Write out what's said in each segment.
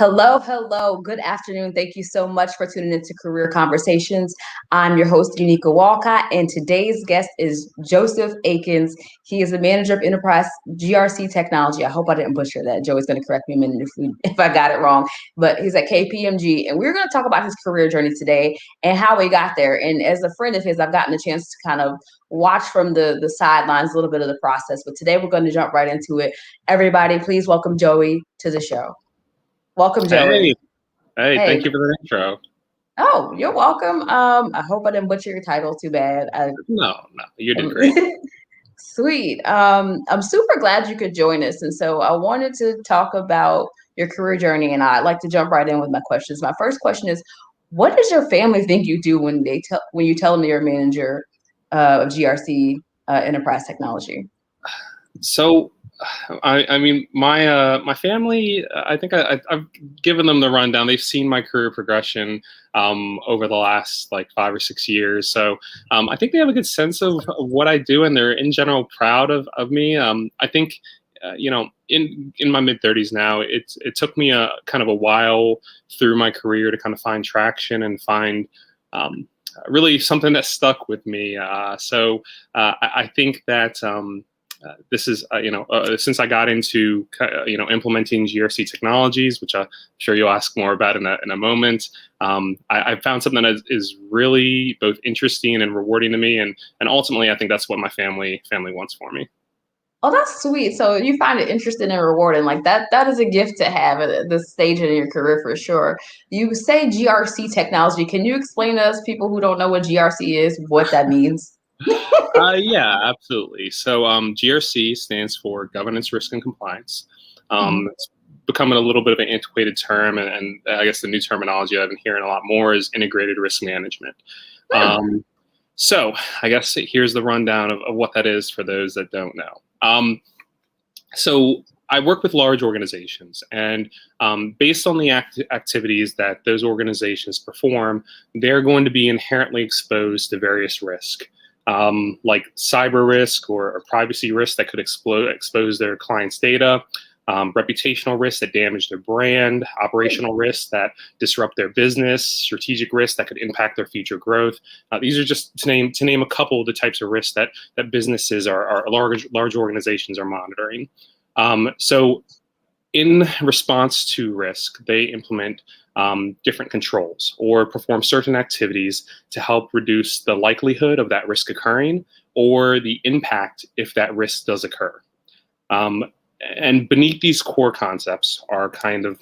Hello, hello. Good afternoon. Thank you so much for tuning into Career Conversations. I'm your host, Unica Walcott, and today's guest is Joseph Aikins. He is the manager of enterprise GRC technology. I hope I didn't butcher that. Joey's going to correct me a minute if I got it wrong. But he's at KPMG, and we're going to talk about his career journey today and how he got there. And as a friend of his, I've gotten a chance to kind of watch from the sidelines a little bit of the process. But today we're going to jump right into it. Everybody, please welcome Joey to the show. Welcome, Joey. Hey, thank you for the intro. Oh, you're welcome. I hope I didn't butcher your title too bad. No, you did great. Sweet. I'm super glad you could join us. And so I wanted to talk about your career journey, and I'd like to jump right in with my questions. My first question is, what does your family think you do when you tell them you're a manager of GRC enterprise technology? So, I mean, my family, I think I've given them the rundown. They've seen my career progression over the last like 5 or 6 years. So I think they have a good sense of what I do, and they're in general proud of me. I think, in my mid-30s now, it took me a kind of a while through my career to kind of find traction and find really something that stuck with me. So I think that this is, since I got into, implementing GRC technologies, which I'm sure you'll ask more about in a moment, I found something that is really both interesting and rewarding to me. And ultimately, I think that's what my family wants for me. Oh, that's sweet. So you find it interesting and rewarding. Like that is a gift to have at this stage in your career for sure. You say GRC technology. Can you explain to us, people who don't know what GRC is, what that means? Yeah, absolutely. So GRC stands for Governance, Risk, and Compliance. It's becoming a little bit of an antiquated term, and I guess the new terminology I've been hearing a lot more is integrated risk management. So I guess here's the rundown of what that is for those that don't know. So I work with large organizations, and based on the activities that those organizations perform, they're going to be inherently exposed to various risks. Like cyber risk or privacy risk that could expose their clients' data, reputational risks that damage their brand, operational risks that disrupt their business, strategic risks that could impact their future growth. These are just to name a couple of the types of risks that businesses are large organizations are monitoring. So in response to risk, they implement different controls or perform certain activities to help reduce the likelihood of that risk occurring or the impact if that risk does occur. And beneath these core concepts are kind of,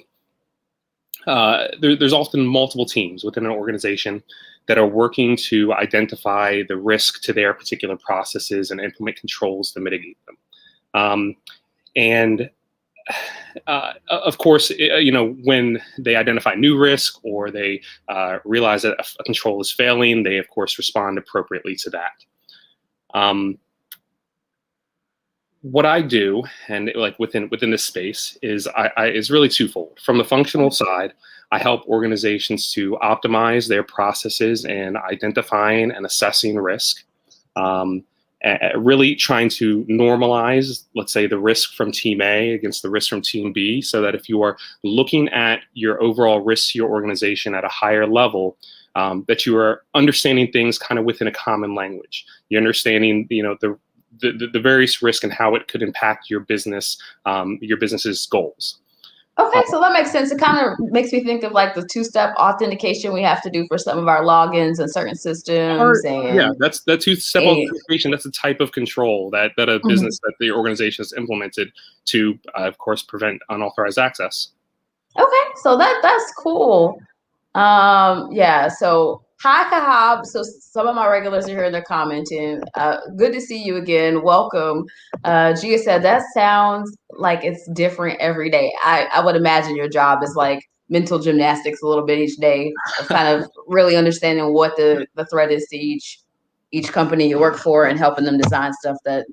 there's often multiple teams within an organization that are working to identify the risk to their particular processes and implement controls to mitigate them. Of course, when they identify new risk or they realize that a control is failing, they of course respond appropriately to that. What I do, and like within this space, is is really twofold. From the functional side, I help organizations to optimize their processes in identifying and assessing risk. Really trying to normalize, let's say, the risk from team A against the risk from team B, so that if you are looking at your overall risk to your organization at a higher level, that you are understanding things kind of within a common language. You're understanding, the various risks and how it could impact your business, your business's goals. Okay, so that makes sense. It kind of makes me think of like the two-step authentication we have to do for some of our logins and certain systems. Yeah, that's the two-step authentication. That's the type of control that a business, that the organization has implemented to, of course, prevent unauthorized access. Okay, so that's cool. Yeah, so hi, Kahab. So some of my regulars are here and they're commenting. Good to see you again. Welcome. Gia said, that sounds like it's different every day. I would imagine your job is like mental gymnastics a little bit each day, of kind of really understanding what the threat is to each company you work for and helping them design stuff that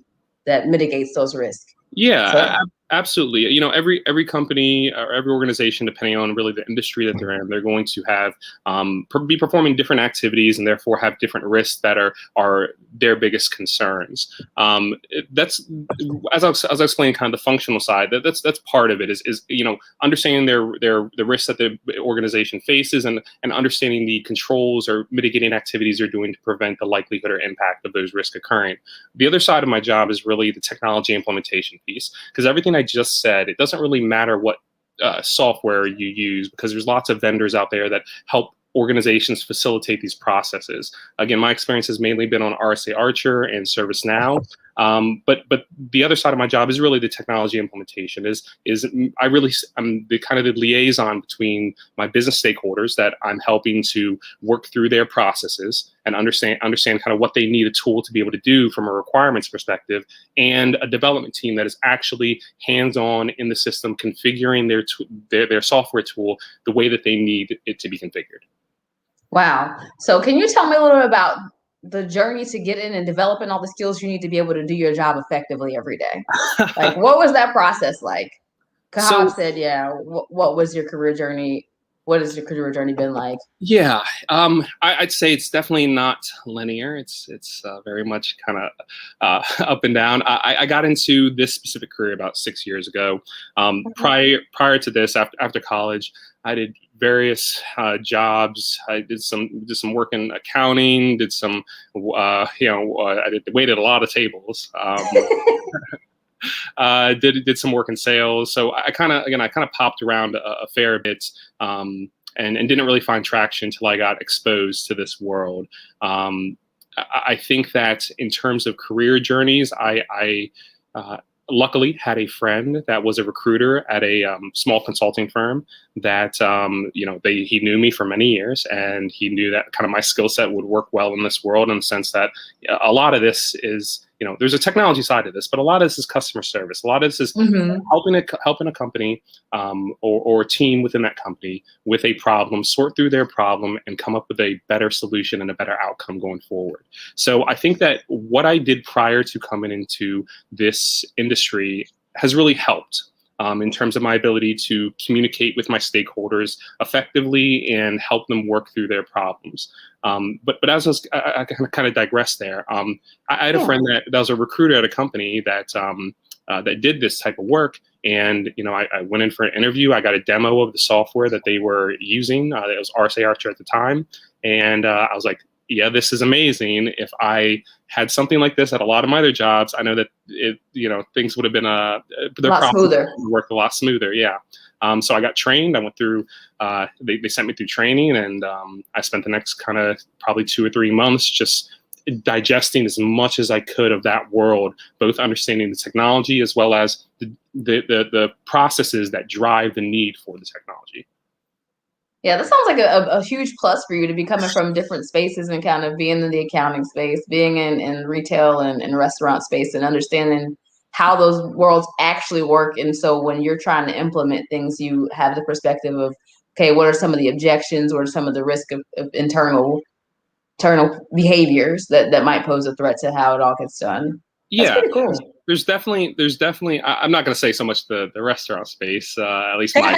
mitigates those risks. Yeah, Absolutely. You know, every company or every organization, depending on really the industry that they're in, they're going to have be performing different activities and therefore have different risks that are their biggest concerns. That's as I was explaining, kind of the functional side. That's part of it. Is you know, understanding the risks that the organization faces and understanding the controls or mitigating activities they're doing to prevent the likelihood or impact of those risks occurring. The other side of my job is really the technology implementation piece, because everything I just said, it doesn't really matter what software you use, because there's lots of vendors out there that help organizations facilitate these processes. Again, my experience has mainly been on RSA Archer and ServiceNow. But the other side of my job is really the technology implementation. I'm the kind of the liaison between my business stakeholders that I'm helping to work through their processes and understand kind of what they need a tool to be able to do from a requirements perspective, and a development team that is actually hands-on in the system, configuring their software tool the way that they need it to be configured. Wow. So can you tell me a little bit about the journey to get in and developing all the skills you need to be able to do your job effectively every day? Like, what was that process like? Kahab said, yeah, what was your career journey? What has your career journey been like? Yeah, I'd say it's definitely not linear. It's very much kind of up and down. I got into this specific career about 6 years ago. Prior to this, after college, I did various jobs. I did some work in accounting. Did some, I waited a lot of tables. Did some work in sales. So I kind of popped around a fair bit, and didn't really find traction until I got exposed to this world. I think that in terms of career journeys, I luckily had a friend that was a recruiter at a small consulting firm that, he knew me for many years, and he knew that kind of my skill set would work well in this world, in the sense that a lot of this is, there's a technology side to this, but a lot of this is customer service. A lot of this is helping a company or a team within that company with a problem, sort through their problem, and come up with a better solution and a better outcome going forward. So I think that what I did prior to coming into this industry has really helped in terms of my ability to communicate with my stakeholders effectively and help them work through their problems. But as I kind of digress there, I had a friend that was a recruiter at a company that that did this type of work. And, I went in for an interview. I got a demo of the software that they were using. It was RSA Archer at the time. And I was like, yeah, this is amazing. If I had something like this at a lot of my other jobs, I know that things would have been a lot smoother. Worked a lot smoother. Yeah. So I got trained. I went through. They sent me through training, and I spent the next kind of probably 2 or 3 months just digesting as much as I could of that world, both understanding the technology as well as the processes that drive the need for the technology. Yeah, that sounds like a huge plus for you to be coming from different spaces and kind of being in the accounting space, being in retail and restaurant space, and understanding how those worlds actually work. And so when you're trying to implement things, you have the perspective of, okay, what are some of the objections or some of the risk of internal behaviors that might pose a threat to how it all gets done. That's pretty cool. There's definitely. I'm not going to say so much the restaurant space, at least my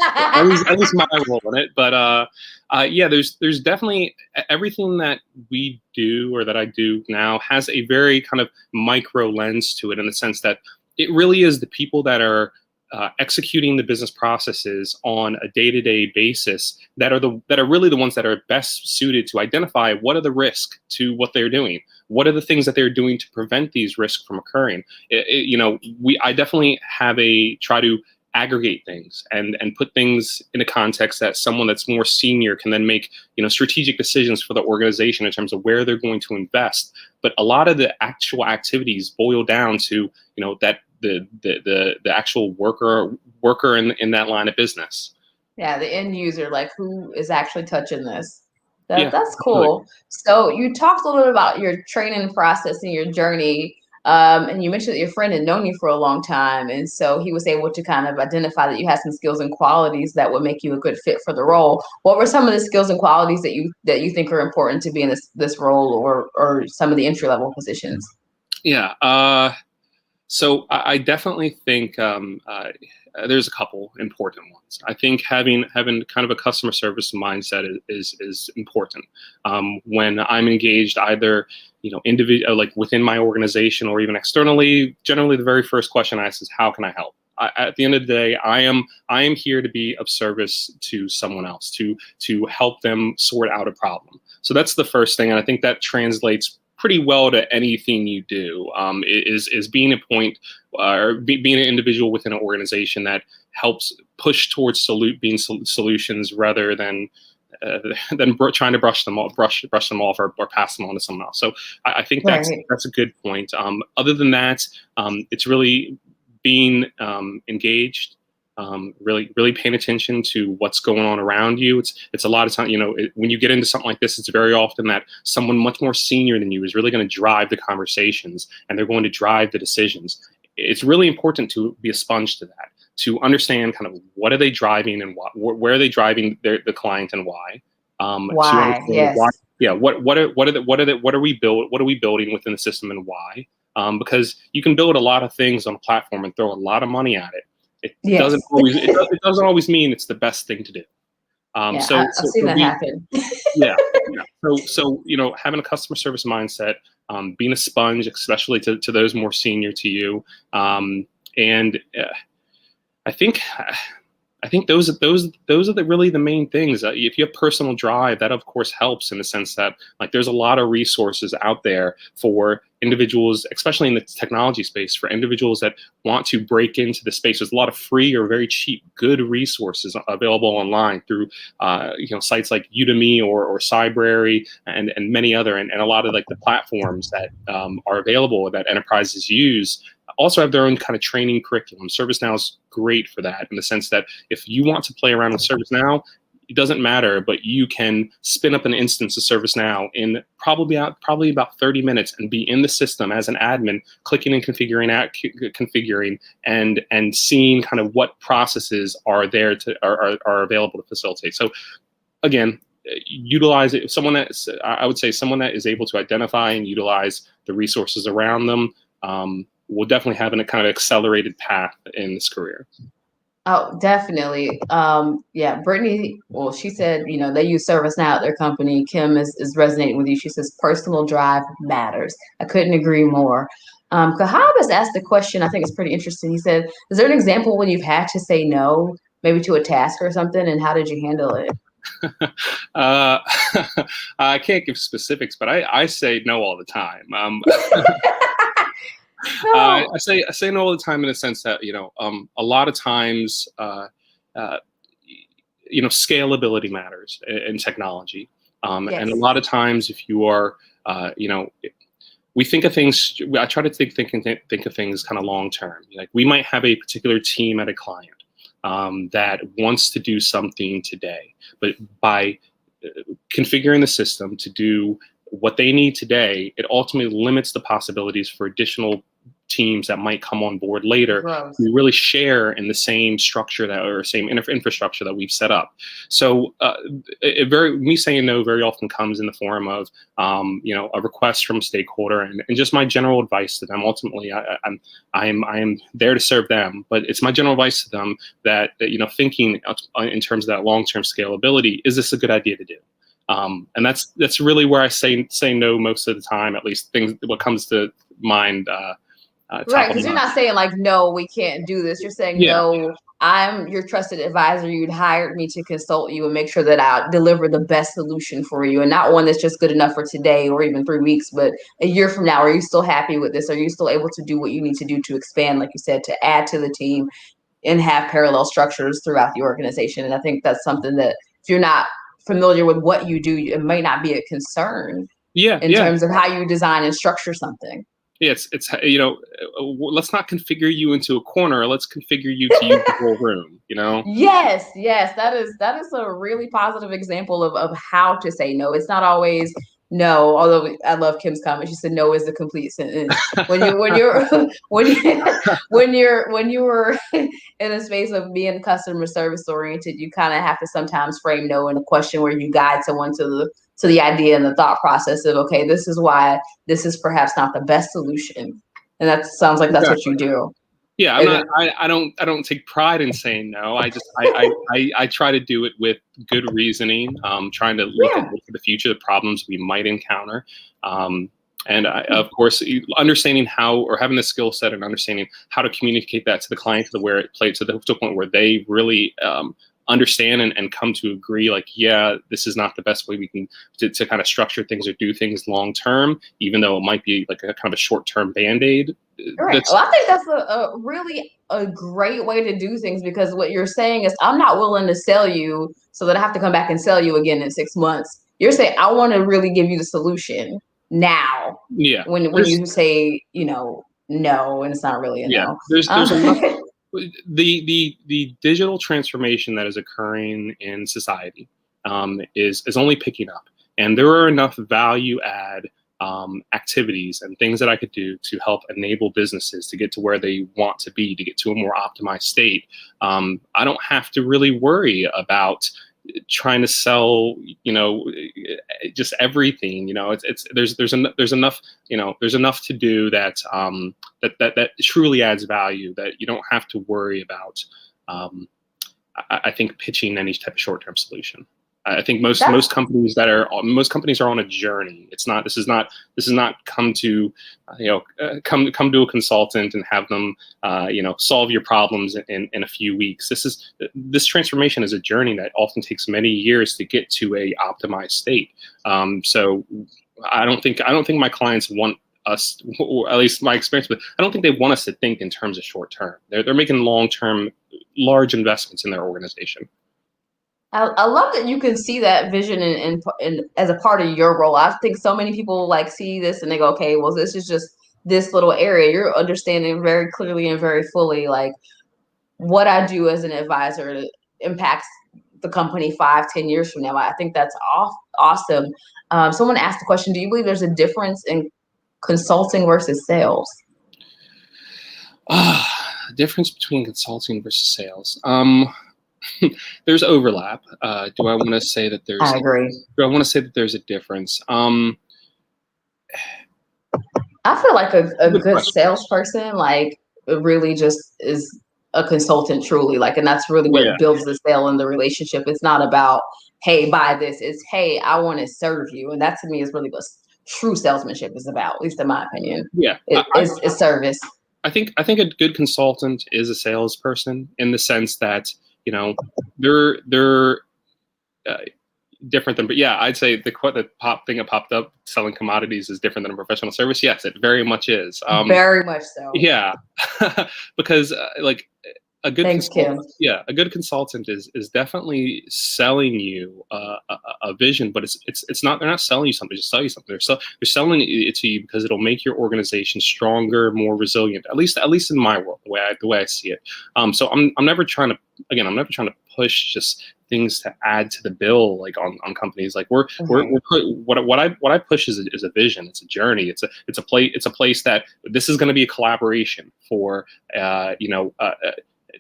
role in it. But there's definitely everything that we do or that I do now has a very kind of micro lens to it, in the sense that it really is the people that are executing the business processes on a day-to-day basis that are really the ones that are best suited to identify what are the risks to what they're doing. What are the things that they're doing to prevent these risks from occurring? I definitely try to aggregate things and put things in a context that someone that's more senior can then make, strategic decisions for the organization in terms of where they're going to invest. But a lot of the actual activities boil down to, that the actual worker in that line of business. Yeah, the end user, like who is actually touching this. That's cool. So you talked a little bit about your training process and your journey, and you mentioned that your friend had known you for a long time, and so he was able to kind of identify that you had some skills and qualities that would make you a good fit for the role. What were some of the skills and qualities that you think are important to be in this role, or some of the entry level positions? Yeah. So I definitely think there's a couple important ones. I think having kind of a customer service mindset is important. When I'm engaged, either individual, like within my organization or even externally, generally the very first question I ask is, how can I help? At the end of the day, I am here to be of service to someone else, to help them sort out a problem. So that's the first thing, and I think that translates pretty well to anything you do. Is being a point or being an individual within an organization that helps push towards being solutions rather than trying to brush them off or pass them on to someone else. So I think that's a good point. Other than that, it's really being engaged, really paying attention to what's going on around you. It's a lot of time, when you get into something like this, it's very often that someone much more senior than you is really going to drive the conversations, and they're going to drive the decisions. It's really important to be a sponge to that, to understand kind of what are they driving and where are they driving the client and why. Why? Yes. Why, yeah. What are we building within the system and why? Because you can build a lot of things on a platform and throw a lot of money at it. It doesn't always mean it's the best thing to do. I've seen that happen. Yeah. So having a customer service mindset, being a sponge, especially to those more senior to you, and I think those are really the main things. If you have personal drive, that of course helps in the sense that there's a lot of resources out there for individuals, especially in the technology space, for individuals that want to break into the space. There's a lot of free or very cheap, good resources available online through sites like Udemy or Cybrary and many other, and a lot of the platforms that are available that enterprises use. Also have their own kind of training curriculum. ServiceNow is great for that, in the sense that if you want to play around with ServiceNow, it doesn't matter, but you can spin up an instance of ServiceNow in probably about 30 minutes and be in the system as an admin, clicking and configuring and seeing kind of what processes are there are available to facilitate. So again, utilize it. I would say someone that is able to identify and utilize the resources around them will definitely have a kind of accelerated path in this career. Oh, definitely. Brittany, well, she said, they use ServiceNow at their company. Kim is resonating with you. She says personal drive matters. I couldn't agree more. Kahab has asked the question, I think it's pretty interesting. He said, is there an example when you've had to say no, maybe to a task or something, and how did you handle it? I can't give specifics, but I say no all the time. I say no all the time, in the sense that a lot of times scalability matters in technology, yes. And a lot of times if you are we think of things. I try to think of things kind of long term. We might have a particular team at a client that wants to do something today, but by configuring the system to do what they need today, it ultimately limits the possibilities for additional teams that might come on board later who really share in the same structure same infrastructure that we've set up. So me saying no very often comes in the form of a request from a stakeholder and just my general advice to them. Ultimately, I am there to serve them, but it's my general advice to them that thinking in terms of that long-term scalability, is this a good idea to do? And that's really where I say no most of the time, at least what comes to mind. Right, because you're not saying no, we can't do this. You're saying, no, I'm your trusted advisor. You'd hired me to consult you and make sure that I deliver the best solution for you, and not one that's just good enough for today or even 3 weeks, but a year from now. Are you still happy with this? Are you still able to do what you need to do to expand, like you said, to add to the team and have parallel structures throughout the organization? And I think that's something that if you're not familiar with what you do, it may not be a concern in terms of how you design and structure something. Yeah, it's let's not configure you into a corner. Let's configure you to use the whole room. Yes, that is a really positive example of how to say no. It's not always no. Although I love Kim's comment. She said no is a complete sentence. When you were in a space of being customer service oriented, you kind of have to sometimes frame no in a question where you guide someone to the idea and the thought process of, okay, this is why this is perhaps not the best solution. And that sounds like that's Exactly. what you do. Yeah, I don't take pride in saying no. I try to do it with good reasoning, trying to look at the future, the problems we might encounter. And of course, understanding how, or having the skill set and understanding how to communicate that to the client to where it plays to the point where they really understand and come to agree, like, yeah, this is not the best way we can to kind of structure things or do things long term, even though it might be like a kind of a short term band-aid. Right. Well, I think that's a really a great way to do things, because what you're saying is, I'm not willing to sell you so that I have to come back and sell you again in 6 months. You're saying, I want to really give you the solution now. Yeah. When you say, no, and it's not really a no. There's enough. The digital transformation that is occurring in society is only picking up, and there are enough value add activities and things that I could do to help enable businesses to get to where they want to be, to get to a more optimized state. I don't have to really worry about trying to sell, just everything. There's enough, there's enough to do that that truly adds value, that you don't have to worry about. I think pitching any type of short-term solution. I think most companies are on a journey. This is not come to come to a consultant and have them solve your problems in a few weeks. This transformation is a journey that often takes many years to get to a optimized state. So I don't think my clients want us, or at least my experience with, I don't think they want us to think in terms of short term. They're making long-term, large investments in their organization. I love that you can see that vision in as a part of your role. I think so many people see this and they go, okay, well, this is just this little area. You're understanding very clearly and very fully what I do as an advisor impacts the company 5-10 years from now. I think that's awesome. Someone asked the question, do you believe there's a difference in consulting versus sales? Difference between consulting versus sales. There's overlap. Do I want to say that there's? I agree. Do I want to say that there's a difference? I feel like a good salesperson, really just is a consultant truly, and that's really what builds the sale and the relationship. It's not about, hey, buy this. It's, hey, I want to serve you, and that to me is really what true salesmanship is about, at least in my opinion. Yeah, it's service. I think a good consultant is a salesperson, in the sense that they're different than, but yeah, I'd say the thing that popped up, selling commodities is different than a professional service. Yes, it very much is. Very much so. Yeah, because a good a good consultant is definitely selling you a vision, but it's not, they're not selling you something to sell you something. They're selling it to you because it'll make your organization stronger, more resilient. At least in my world, the way I see it. So I'm never trying to push just things to add to the bill, on companies. What I push is a vision. It's a journey. It's a place that this is going to be a collaboration for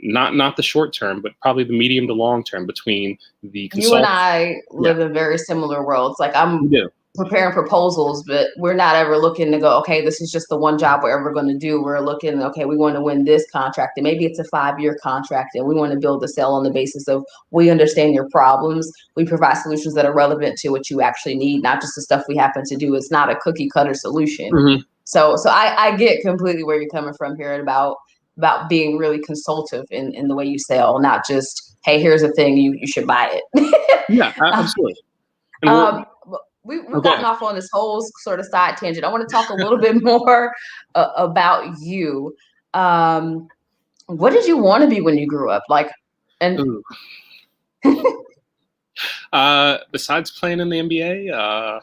not the short term, but probably the medium to long term, between the consultant. You and I live in very similar worlds. I'm preparing proposals, but we're not ever looking to go, okay, this is just the one job we're ever going to do. We're looking, okay, we want to win this contract, and maybe it's a 5-year contract, and we want to build the sale on the basis of, we understand your problems. We provide solutions that are relevant to what you actually need, not just the stuff we happen to do. It's not a cookie cutter solution. Mm-hmm. So I get completely where you're coming from here about being really consultative in the way you sell, not just, hey, here's a thing, you should buy it. Yeah, absolutely. We've gotten off on this whole sort of side tangent. I want to talk a little bit more about you. What did you want to be when you grew up? Besides playing in the NBA,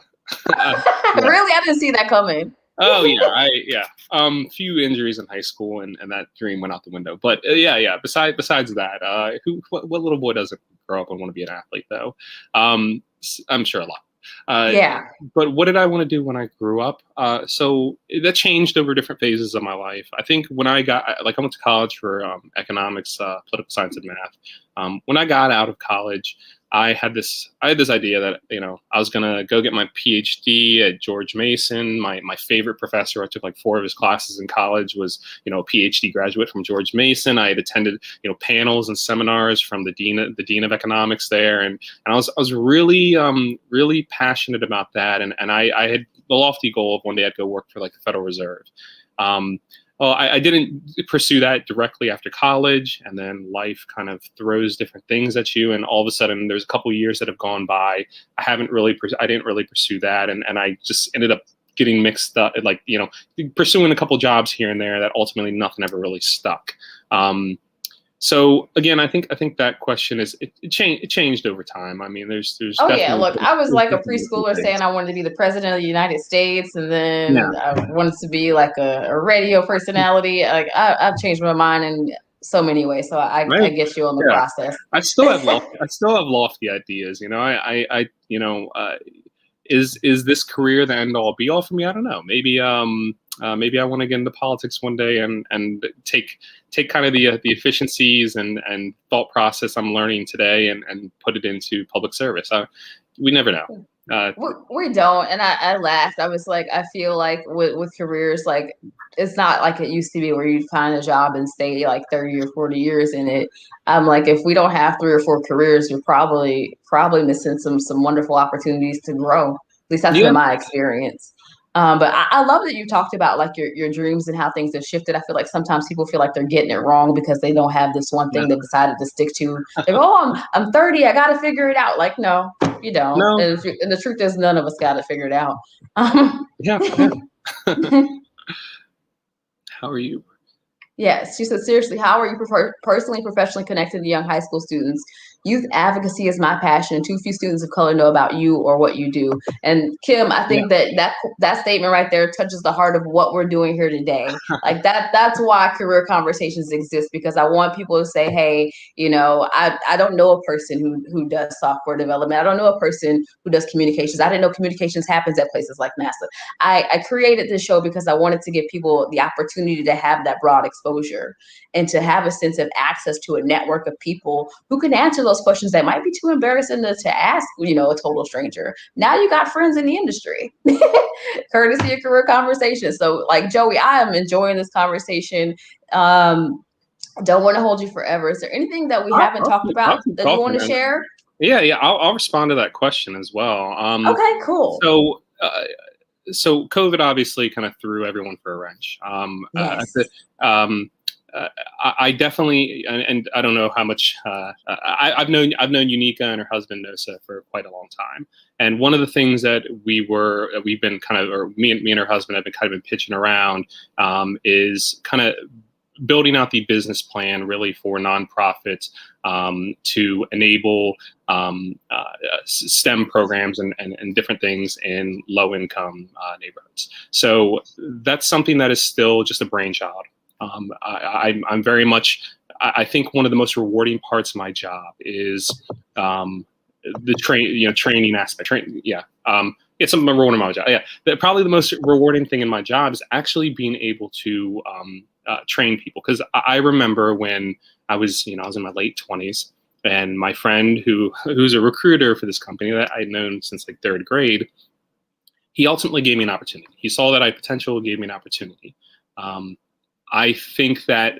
really, I didn't see that coming. Oh yeah, few injuries in high school, and that dream went out the window. But Besides that, what little boy doesn't grow up and want to be an athlete, though? I'm sure a lot. But what did I want to do when I grew up? So that changed over different phases of my life. I think when I went to college for economics, political science, and math. When I got out of college, I had this idea that, I was gonna go get my PhD at George Mason. My favorite professor, I took like 4 of his classes in college, was, a PhD graduate from George Mason. I had attended, panels and seminars from the dean of economics there, and I was really really passionate about that, and I had the lofty goal of one day I'd go work for like the Federal Reserve. Well, I didn't pursue that directly after college, and then life kind of throws different things at you, and all of a sudden there's a couple of years that have gone by. I didn't really pursue that, and I just ended up getting mixed up, like, pursuing a couple jobs here and there that ultimately nothing ever really stuck. So again, I think that question it changed over time. I mean, there's oh yeah, look, I was like a preschooler saying I wanted to be the president of the United States, and then I wanted to be like a radio personality. Like I've changed my mind in so many ways, so I get you on the process. I still have lofty ideas. Is this career the end all be all for me? I don't know. Maybe maybe I want to get into politics one day and take kind of the efficiencies and thought process I'm learning today and put it into public service. We never know. We don't. And I laughed. I was like, I feel like with careers, like, it's not like it used to be where you'd find a job and stay like 30 or 40 years in it. I'm like, if we don't have 3 or 4 careers, you're probably missing some wonderful opportunities to grow. At least that's been my experience. But I love that you talked about like your dreams and how things have shifted. I feel like sometimes people feel like they're getting it wrong because they don't have this one thing they decided to stick to. They go, oh, I'm 30, I got to figure it out. Like, no, you don't. No. And the truth is, none of us got to figure it out. Yeah. How are you? Yes, she said, seriously, how are you personally and professionally connected to young high school students? Youth advocacy is my passion, and too few students of color know about you or what you do. And Kim, I think that statement right there touches the heart of what we're doing here today. Like that's why career conversations exist, because I want people to say, hey, I don't know a person who does software development. I don't know a person who does communications. I didn't know communications happens at places like NASA. I created this show because I wanted to give people the opportunity to have that broad exposure and to have a sense of access to a network of people who can answer those questions that might be too embarrassing to ask, a total stranger. Now you got friends in the industry, courtesy of career conversation. So like, Joey, I am enjoying this conversation. Don't want to hold you forever. Is there anything that we haven't talked about that you want to share? Yeah. I'll respond to that question as well. Okay, cool. So COVID obviously kind of threw everyone for a wrench. Yes. I definitely, and I don't know how much I've known Unica and her husband Nosa for quite a long time. And one of the things that we've been kind of, or me and her husband have been kind of pitching around, is kind of building out the business plan really for nonprofits to enable STEM programs and different things in low income neighborhoods. So that's something that is still just a brainchild. I'm very much, I think one of the most rewarding parts of my job is the training aspect. It's something rewarding in my job. Yeah, probably the most rewarding thing in my job is actually being able to train people. Because I remember when I was in my late 20s, and my friend who's a recruiter for this company that I'd known since like 3rd grade, he ultimately gave me an opportunity. He saw that I had potential, gave me an opportunity. I think that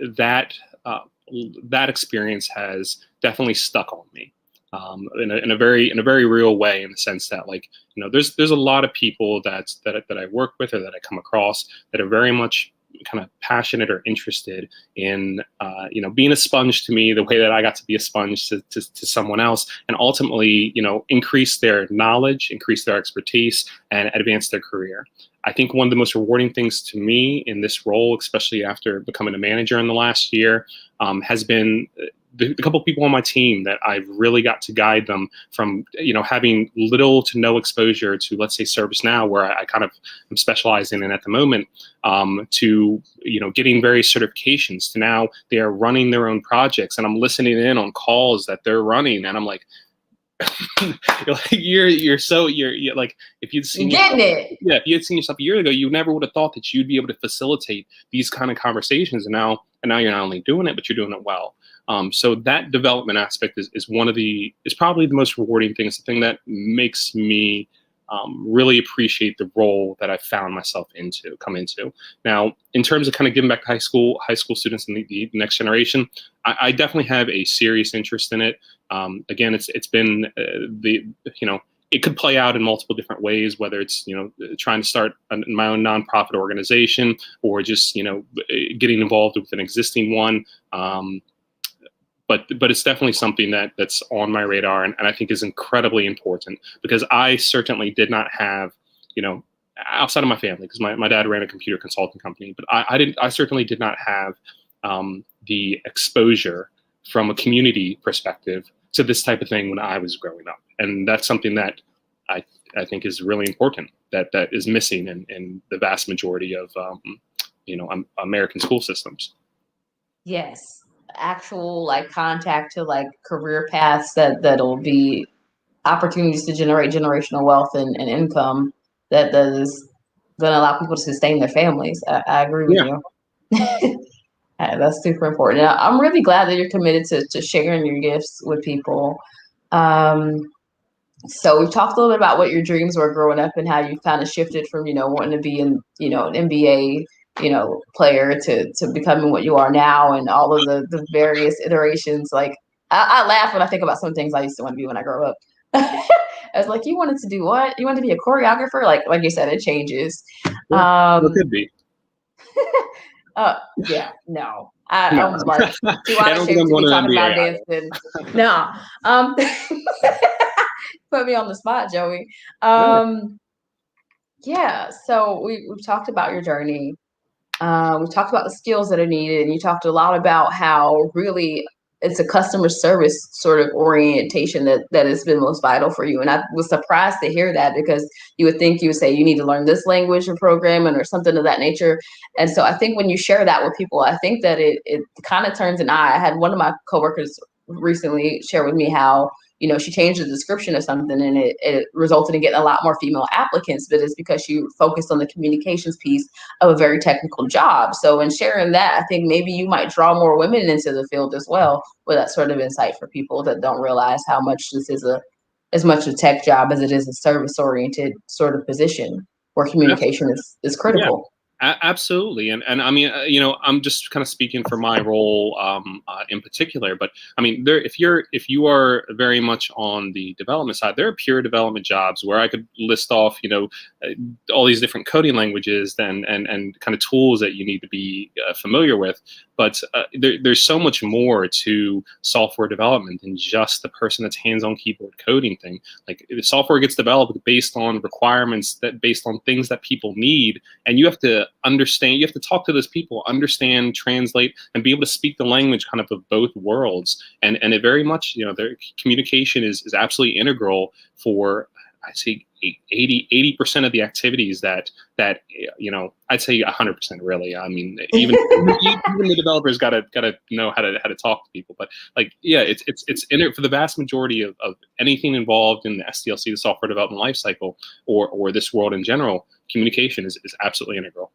experience has definitely stuck on me in a very real way, in the sense that, like, there's a lot of people that I work with or that I come across that are very much kind of passionate or interested in being a sponge to me, the way that I got to be a sponge to someone else, and ultimately increase their knowledge, increase their expertise, and advance their career. I think one of the most rewarding things to me in this role, especially after becoming a manager in the last year, has been the couple of people on my team that I've really got to guide them from, having little to no exposure to, let's say, ServiceNow, where I kind of am specializing in at the moment, to, getting various certifications, to now they are running their own projects, and I'm listening in on calls that they're running, and I'm like, you're like, if you'd seen getting it. Yeah, if you had seen yourself a year ago, you never would have thought that you'd be able to facilitate these kind of conversations. And now you're not only doing it, but you're doing it well. So that development aspect is probably the most rewarding thing. It's the thing that makes me really appreciate the role that I found myself come into. Now, in terms of kind of giving back to high school students and the next generation, I definitely have a serious interest in it. Again, it's been it could play out in multiple different ways, whether it's, trying to start my own nonprofit organization, or just, getting involved with an existing one. But it's definitely something that's on my radar, and I think is incredibly important, because I certainly did not have, outside of my family, because my dad ran a computer consulting company, but I certainly did not have the exposure from a community perspective to this type of thing when I was growing up. And that's something that I think is really important, that is missing in the vast majority of American school systems. Yes. Actual like contact to like career paths that'll be opportunities to generate generational wealth and income that is going to allow people to sustain their families. I agree with you. That's super important. I'm really glad that you're committed to sharing your gifts with people. So we've talked a little bit about what your dreams were growing up and how you kind of shifted from, wanting to be an NBA, player to becoming what you are now, and all of the various iterations. Like I laugh when I think about some things I used to want to be when I grew up. I was like, you wanted to do what? You wanted to be a choreographer? Like you said, it changes. It could be. Yeah, no. I was like, too out of shape to be talking about dancing. No. Put me on the spot, Joey. Yeah, so we've talked about your journey. We've talked about the skills that are needed, and you talked a lot about how really it's a customer service sort of orientation that has been most vital for you. And I was surprised to hear that, because you would think you would say you need to learn this language or programming or something of that nature. And so I think when you share that with people, I think that it kind of turns an eye. I had one of my coworkers recently share with me how, she changed the description of something, and it resulted in getting a lot more female applicants, but it's because she focused on the communications piece of a very technical job. So in sharing that, I think maybe you might draw more women into the field as well, with that sort of insight for people that don't realize how much this is as much a tech job as it is a service oriented sort of position where communication is critical. Yeah. Absolutely. And I mean, I'm just kind of speaking for my role in particular, but I mean, if you are very much on the development side, there are pure development jobs where I could list off, all these different coding languages and kind of tools that you need to be familiar with. But there's so much more to software development than just the person that's hands-on keyboard coding thing. Like, the software gets developed based on requirements, based on things that people need, and you have to understand, you have to talk to those people, understand, translate, and be able to speak the language kind of both worlds. And it very much, their communication is absolutely integral for, I'd say, 80% of the activities that I'd say 100% really. I mean, even the developers gotta know how to talk to people. But it's in it for the vast majority of anything involved in the SDLC, the software development lifecycle, or this world in general. Communication is absolutely integral.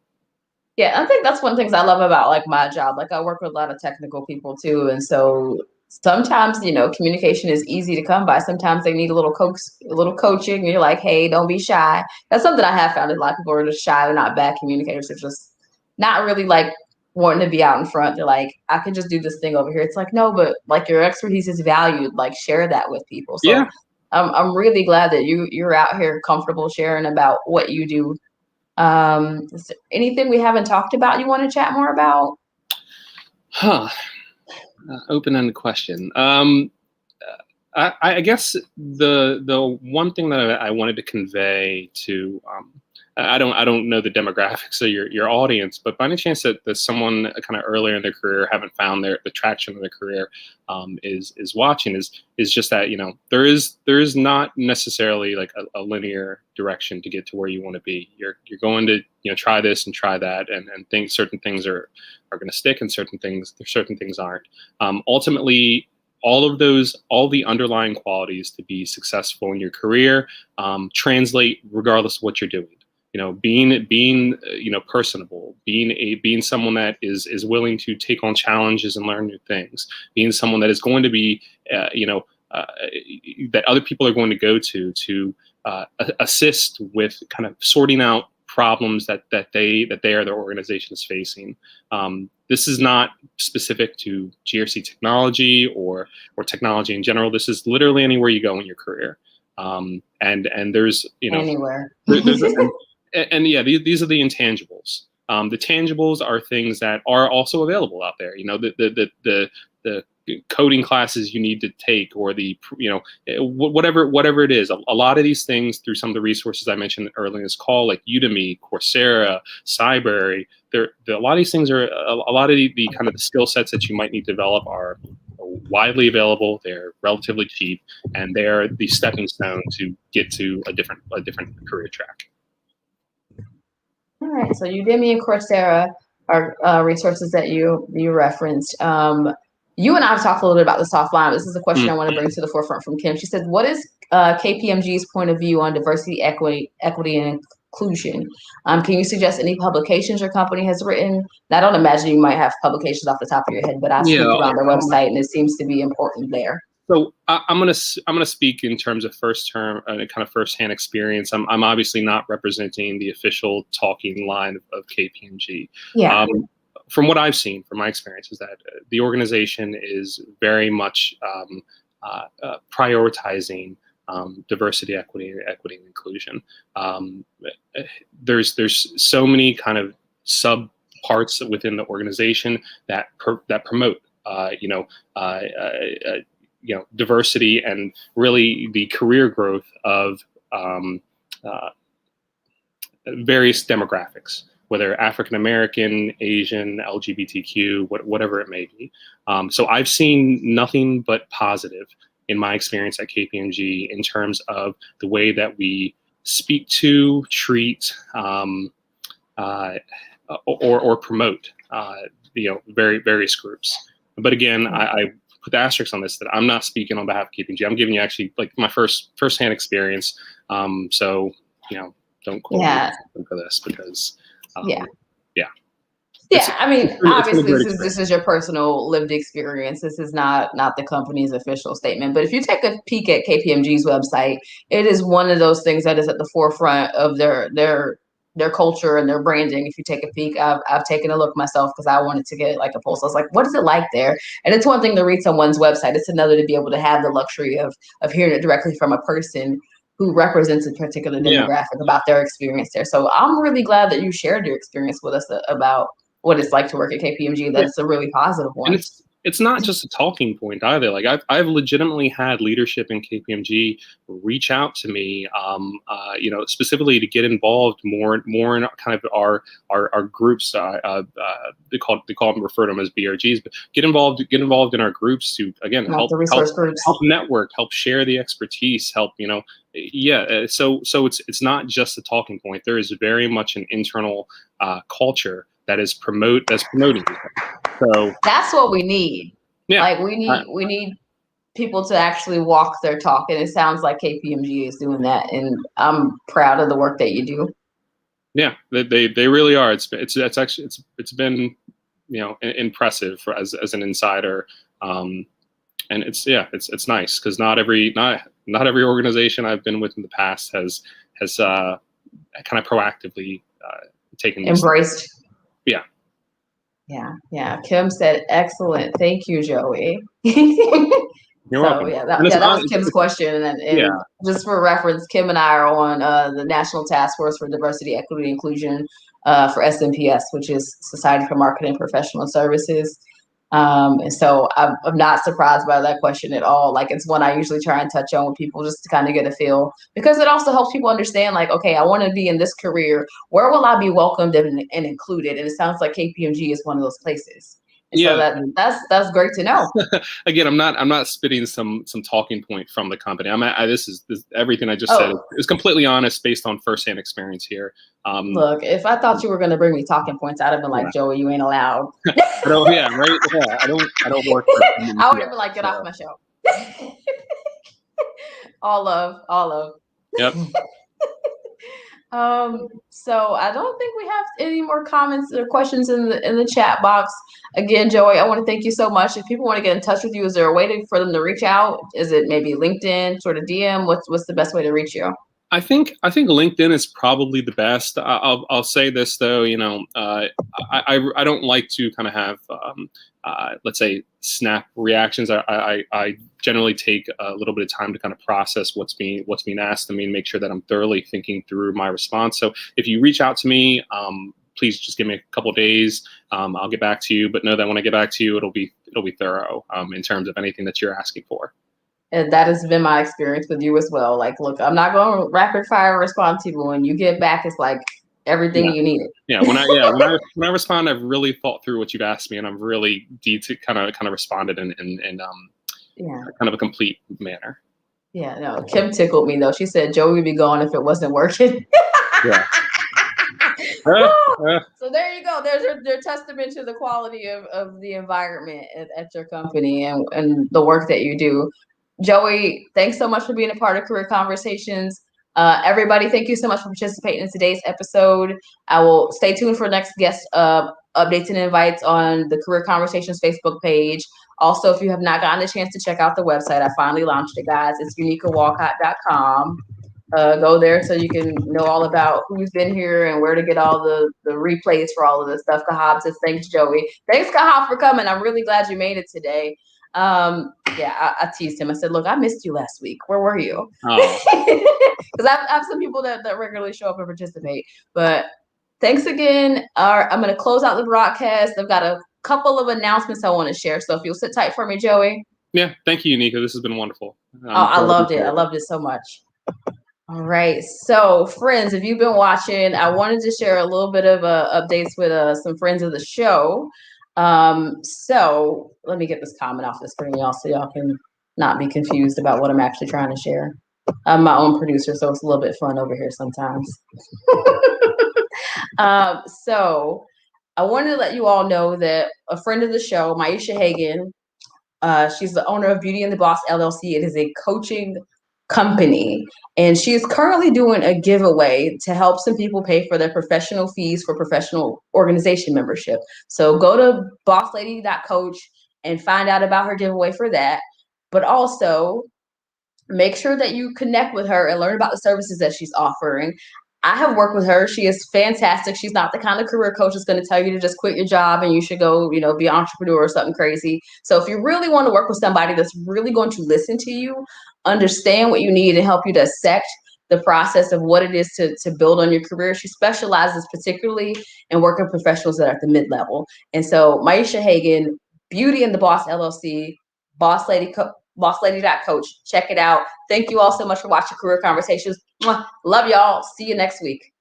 Yeah, I think that's one of the things I love about like my job. Like, I work with a lot of technical people too, and so sometimes communication is easy to come by. Sometimes they need a little coaching. And you're like, hey, don't be shy. That's something I have found. A lot of people are just shy. They're not bad communicators. They're just not really like wanting to be out in front. They're like, I can just do this thing over here. It's like, no, but like, your expertise is valued. Like, share that with people. So yeah. I'm really glad that you're out here comfortable sharing about what you do. Is there anything we haven't talked about you want to chat more about? Open-ended question. I guess the one thing that I wanted to convey to I don't know the demographics of your audience, but by any chance that someone kind of earlier in their career haven't found the traction of their career is watching is just that there is not necessarily like a linear direction to get to where you want to be. You're going to try this and try that, and certain things are going to stick, and certain things aren't. Ultimately, all the underlying qualities to be successful in your career translate regardless of what you're doing. Being personable, being someone that is willing to take on challenges and learn new things, being someone that is going to be, that other people are going to go to assist with kind of sorting out problems that their organization is facing. This is not specific to GRC technology or technology in general. This is literally anywhere you go in your career. And there's anywhere. And yeah, these are the intangibles. The tangibles are things that are also available out there. The coding classes you need to take, or whatever it is. A lot of these things, through some of the resources I mentioned earlier in this call, like Udemy, Coursera, Cyber, a lot of these things are a lot of the kind of the skill sets that you might need to develop are widely available. They're relatively cheap, and they're the stepping stone to get to a different career track. All right, so Udemy and Coursera are resources that you referenced. You and I have talked a little bit about this offline. This is a question I want to bring to the forefront from Kim. She said, what is KPMG's point of view on diversity, equity, and inclusion? Can you suggest any publications your company has written? Now, I don't imagine you might have publications off the top of your head, but I snooped around their website, and it seems to be important there. So I'm gonna speak in terms of kind of firsthand experience. I'm obviously not representing the official talking line of KPMG. Yeah. From what I've seen, from my experience, is that the organization is very much prioritizing diversity, equity, and inclusion. There's so many kind of sub parts within the organization that promote diversity and really the career growth of various demographics, whether African American, Asian, LGBTQ, whatever it may be. So I've seen nothing but positive in my experience at KPMG in terms of the way that we speak to, treat, or promote various groups. But again, I put the asterisk on this that I'm not speaking on behalf of KPMG. I'm giving you actually like my firsthand experience. So don't quote me for this because I mean, obviously this is your personal lived experience. This is not the company's official statement. But if you take a peek at KPMG's website, it is one of those things that is at the forefront of their culture and their branding. If you take a peek, I've taken a look myself because I wanted to get like a pulse. I was like, what is it like there? And it's one thing to read someone's website. It's another to be able to have the luxury of hearing it directly from a person who represents a particular demographic about their experience there. So I'm really glad that you shared your experience with us about what it's like to work at KPMG. That's a really positive one. And it's not just a talking point either. Like I've legitimately had leadership in KPMG reach out to me, specifically to get involved more in kind of our groups. They refer to them as BRGs, but get involved in our groups to again help network, help share the expertise, help So it's not just a talking point. There is very much an internal culture that is promoting. So that's what we need. Yeah, like we need people to actually walk their talk, and it sounds like KPMG is doing that, and I'm proud of the work that you do. Yeah, they really are. It's been impressive as an insider, and it's nice because not every organization I've been with in the past has kind of proactively taken embraced. Yeah. Yeah. Kim said, excellent. Thank you, Joey. You're welcome. That was Kim's question. And just for reference, Kim and I are on the National Task Force for Diversity, Equity, and Inclusion for SMPS, which is Society for Marketing and Professional Services. And so I'm not surprised by that question at all. Like, it's one I usually try and touch on with people just to kind of get a feel, because it also helps people understand, like, okay, I want to be in this career. Where will I be welcomed and included? And it sounds like KPMG is one of those places. So that's great to know. Again, I'm not spitting some talking point from the company. This everything I just said is completely honest based on firsthand experience here. Look, if I thought you were going to bring me talking points, I'd have been like, Joey, you ain't allowed. I don't work for I would have been like, get off my show. all love. Yep. So I don't think we have any more comments or questions in the chat box. Again, Joey, I want to thank you so much. If people want to get in touch with you, is there a way for them to reach out? Is it maybe LinkedIn, sort of DM? What's the best way to reach you? I think LinkedIn is probably the best. I'll say this though, I don't like to kind of have let's say snap reactions. I generally take a little bit of time to kind of process what's being asked of me and make sure that I'm thoroughly thinking through my response. So if you reach out to me, please just give me a couple of days. I'll get back to you, but know that when I get back to you, it'll be thorough in terms of anything that you're asking for. And that has been my experience with you as well. Like, look, I'm not going to rapid fire respond to you, but when you get back, it's like everything you needed. Yeah, when I respond, I've really thought through what you've asked me, and I've really kind of responded in kind of a complete manner. Yeah, no, Kim tickled me though. She said Joey would be gone if it wasn't working. Yeah. So there you go. There's their testament to the quality of the environment at your company and the work that you do. Joey, thanks so much for being a part of Career Conversations. Everybody, thank you so much for participating in today's episode. I will stay tuned for next guest updates and invites on the Career Conversations Facebook page. Also, if you have not gotten a chance to check out the website, I finally launched it, guys. It's uniquawalcott.com. Go there so you can know all about who's been here and where to get all the replays for all of this stuff. Kahab says, thanks, Joey. Thanks, Kahab, for coming. I'm really glad you made it today. I teased him. I said, look, I missed you last week. Where were you? Because I have some people that regularly show up and participate. But thanks again. I'm going to close out the broadcast. I've got a couple of announcements I want to share. So if you'll sit tight for me, Joey. Yeah, thank you, Unica. This has been wonderful. I loved it. I loved it so much. All right. So, friends, if you've been watching, I wanted to share a little bit of updates with some friends of the show. So let me get this comment off the screen, y'all, so y'all can not be confused about what I'm actually trying to share. I'm my own producer, so it's a little bit fun over here sometimes. So I wanted to let you all know that a friend of the show, Maisha Hagan, she's the owner of Beauty and the Boss LLC. It is a coaching company, and she is currently doing a giveaway to help some people pay for their professional fees for professional organization membership. So go to bosslady.coach and find out about her giveaway for that. But also make sure that you connect with her and learn about the services that she's offering. I have worked with her. She is fantastic. She's not the kind of career coach that's going to tell you to just quit your job and you should go, be an entrepreneur or something crazy. So if you really want to work with somebody that's really going to listen to you, understand what you need, and help you dissect the process of what it is to build on your career, she specializes particularly in working professionals that are at the mid-level. And so Maisha Hagan, Beauty and the Boss LLC, bosslady.coach. Check it out. Thank you all so much for watching Career Conversations. Love y'all. See you next week.